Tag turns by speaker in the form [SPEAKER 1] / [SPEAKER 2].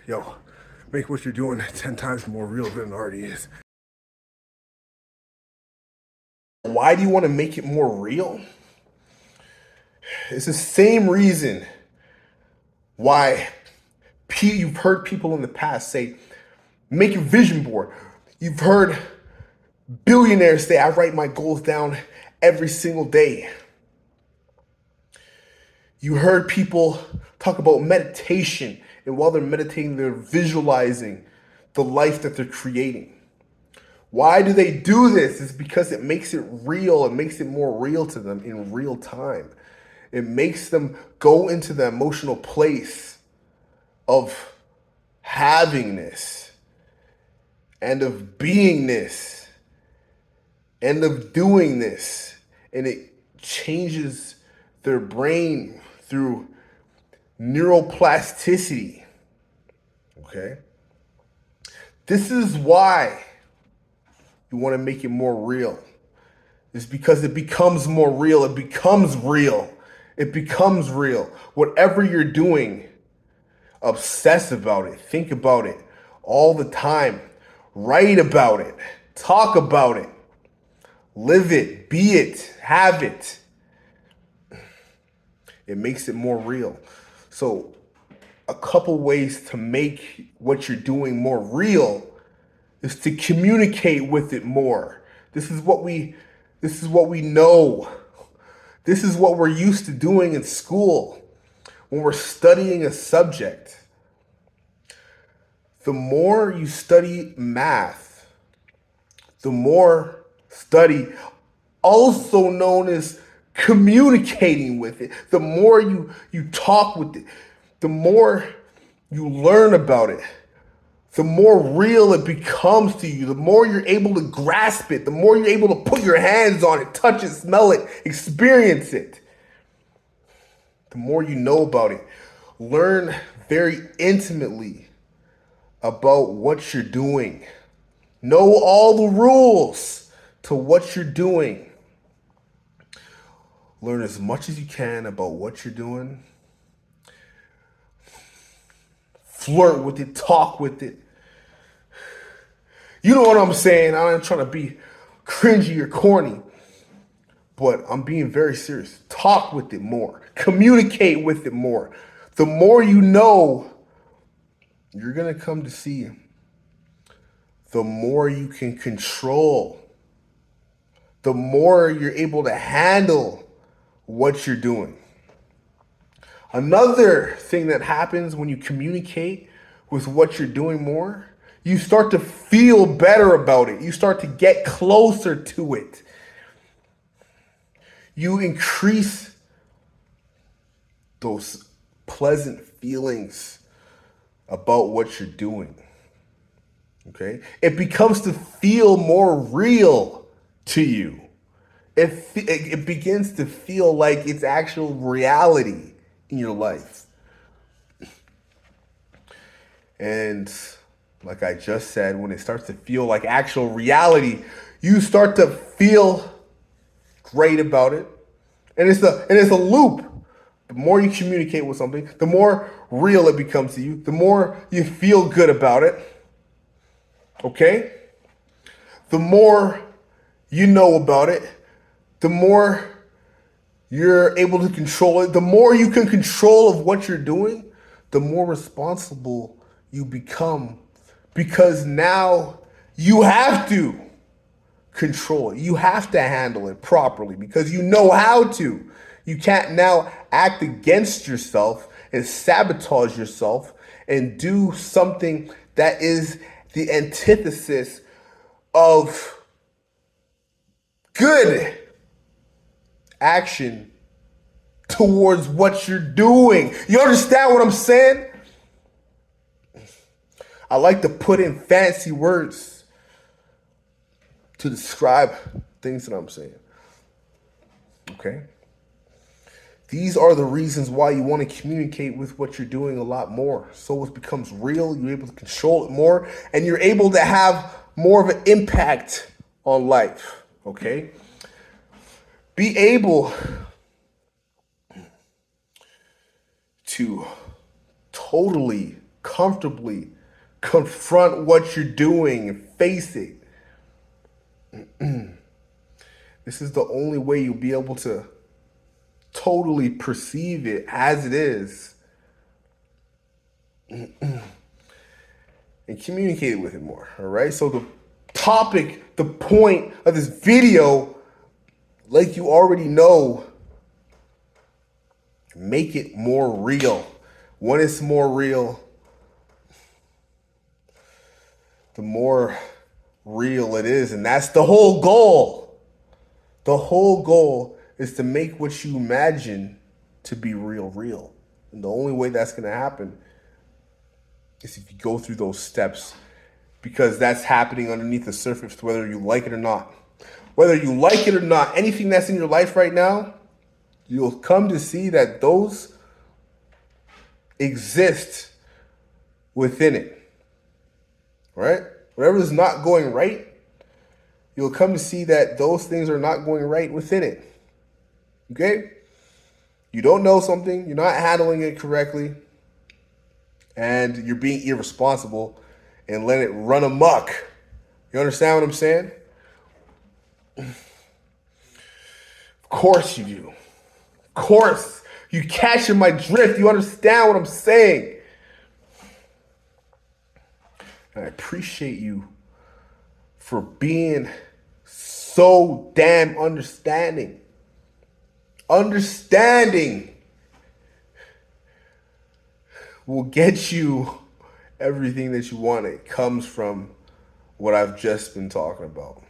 [SPEAKER 1] Yo, make what you're doing 10 times more real than it already is.
[SPEAKER 2] Why do you want to make it more real? It's the same reason why you've heard people in the past say, make a vision board. You've heard billionaires say, I write my goals down every single day. You heard people talk about meditation, and while they're meditating, they're visualizing the life that they're creating. Why do they do this? It's because it makes it real. It makes it more real to them in real time. It makes them go into the emotional place of havingness and of beingness and of doing this. And it changes their brain through neuroplasticity. Okay? This is why you want to make it more real. It's because it becomes more real. It becomes real. It becomes real. Whatever you're doing, obsess about it. Think about it all the time. Write about it. Talk about it. Live it. Be it. Have it. It makes it more real. So, a couple ways to make what you're doing more real is to communicate with it more. This is what we know. This is what we're used to doing in school when we're studying a subject. The more you study math, the more study, also known as communicating with it, the more you talk with it, the more you learn about it, the more real it becomes to you, the more you're able to grasp it, the more you're able to put your hands on it, touch it, smell it, experience it. The more you know about it, learn very intimately about what you're doing. Know all the rules to what you're doing. Learn as much as you can about what you're doing. Flirt with it, talk with it. You know what I'm saying? I'm not trying to be cringy or corny, but I'm being very serious. Talk with it more. Communicate with it more. The more you know, you're going to come to see the more you can control, the more you're able to handle what you're doing. Another thing that happens when you communicate with what you're doing more, you start to feel better about it. You start to get closer to it. You increase those pleasant feelings about what you're doing. Okay? It becomes to feel more real to you. It begins to feel like it's actual reality in your life. And like I just said, when it starts to feel like actual reality, you start to feel great about it. And it's a loop. The more you communicate with something, the more real it becomes to you, the more you feel good about it. Okay? The more you know about it, the more you're able to control it. The more you can control of what you're doing, the more responsible you become, because now you have to control it. You have to handle it properly because you know how to. You can't now act against yourself and sabotage yourself and do something that is the antithesis of good action towards what you're doing. You understand what I'm saying? I like to put in fancy words to describe things that I'm saying. Okay? These are the reasons why you want to communicate with what you're doing a lot more. So it becomes real, you're able to control it more, and you're able to have more of an impact on life. Okay? Be able to totally comfortably confront what you're doing and face it. This is the only way you'll be able to totally perceive it as it is and communicate with it more. All right. So the topic, the point of this video, like you already know, make it more real. When it's more real, the more real it is. And that's the whole goal. The whole goal is to make what you imagine to be real, real. And the only way that's going to happen is if you go through those steps, because that's happening underneath the surface, whether you like it or not. Whether you like it or not, anything that's in your life right now, you'll come to see that those exist within it. Right? Whatever is not going right, you'll come to see that those things are not going right within it. Okay? You don't know something, you're not handling it correctly, and you're being irresponsible and let it run amok. You understand what I'm saying? Of course you do. Of course. You catching my drift. You understand what I'm saying. And I appreciate you for being so damn understanding. Understanding will get you everything that you want. It comes from what I've just been talking about.